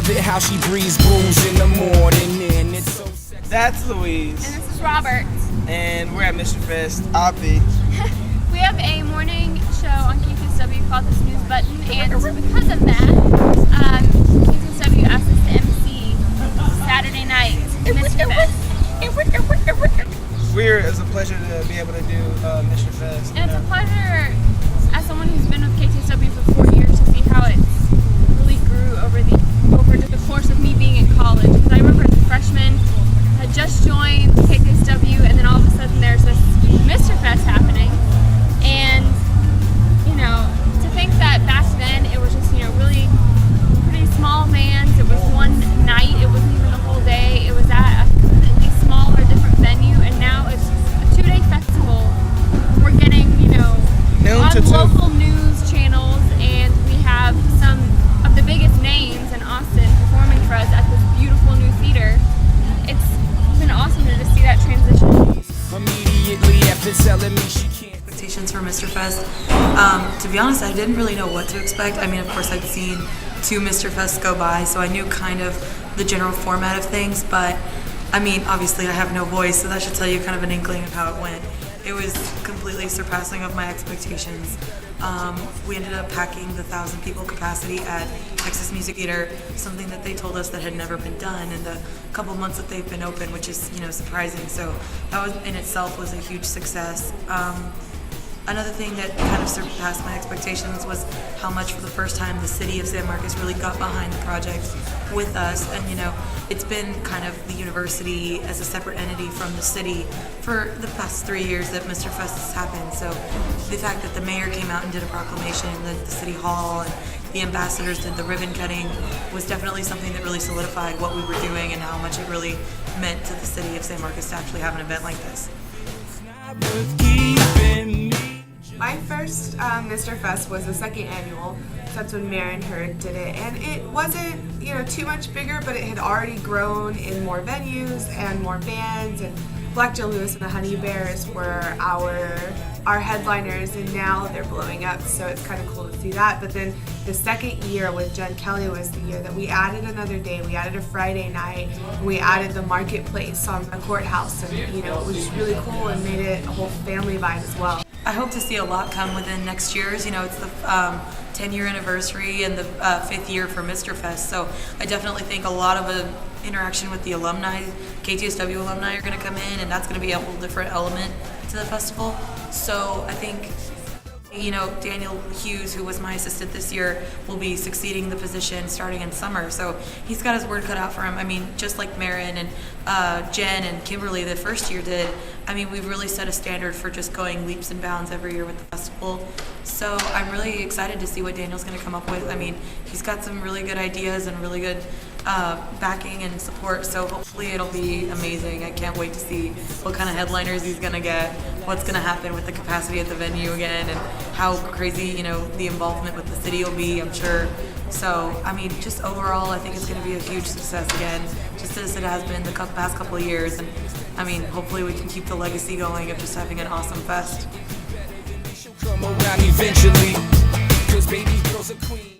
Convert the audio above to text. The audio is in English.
love it how she breathes brews in the morning, and it's so sexy. That's Louise. And this is Robert. And we're at Mr. Fest. Avi. We have a morning show on KTSW called the Snooze Button, and because of that, KTSW asked us to MC Saturday night Mr. Fest. It's a pleasure to be able to do Mr. Fest. And it's a pleasure, as someone who's been with KTSW for 4 years, to see how it's really grew over the course of me being in college. Because I remember as a freshman, I had just joined KTSW, and then all of a sudden there's this Mr. Fest happening. And, you know, to think that back then it was just, really pretty small bands. It was one night, it wasn't even a whole day. It was at a completely smaller, different venue, and now it's a 2-day festival. We're getting, on local news channels, and we have some of the biggest names in Austin performing for us at this beautiful new theater. It's been awesome to just see that transition. Immediately after telling me she can't. Expectations for Mr. Fest. To be honest, I didn't really know what to expect. I mean, of course, I'd seen 2 Mr. Fests go by, so I knew kind of the general format of things, but I mean, obviously I have no voice, so that should tell you kind of an inkling of how it went. It was completely surpassing of my expectations. We ended up packing the 1,000 people capacity at Texas Music Theater, something that they told us that had never been done in the couple months that they've been open, which is, surprising. So that was in itself was a huge success. Another thing that kind of surpassed my expectations was how much for the first time the city of San Marcos really got behind the project with us. And it's been kind of the university as a separate entity from the city for the past 3 years that Mr. Fest has happened. So the fact that the mayor came out and did a proclamation, that the city hall and the ambassadors did the ribbon cutting was definitely something that really solidified what we were doing and how much it really meant to the city of San Marcos to actually have an event like this. My first Mr. Fest was the second annual. That's when Maren Hurd did it, and it wasn't too much bigger, but it had already grown in more venues and more bands. And Black Joe Lewis and the Honey Bears were our headliners, and now they're blowing up. So it's kind of cool to see that. But then the second year with Jen Kelly was the year that we added another day. We added a Friday night. And we added the marketplace on the courthouse, and it was just really cool and made it a whole family vibe as well. I hope to see a lot come within next year's. It's the 10-year anniversary and the 5th year for Mr. Fest. So I definitely think a lot of interaction with the alumni, KTSW alumni, are going to come in, and that's going to be a whole different element to the festival. So I think, Daniel Hughes, who was my assistant this year, will be succeeding the position starting in summer. So he's got his work cut out for him. I mean, just like Maren and Jen and Kimberly the first year did, I mean, we've really set a standard for just going leaps and bounds every year with the festival. So I'm really excited to see what Daniel's going to come up with. I mean, he's got some really good ideas and really good backing and support, so hopefully it'll be amazing. I can't wait to see what kind of headliners he's going to get, what's going to happen with the capacity at the venue again, and how crazy, the involvement with the city will be, I'm sure. So, I mean, just overall, I think it's going to be a huge success again, just as it has been the past couple of years. And, I mean, hopefully we can keep the legacy going of just having an awesome fest. Come around eventually, 'cause baby girl's a queen.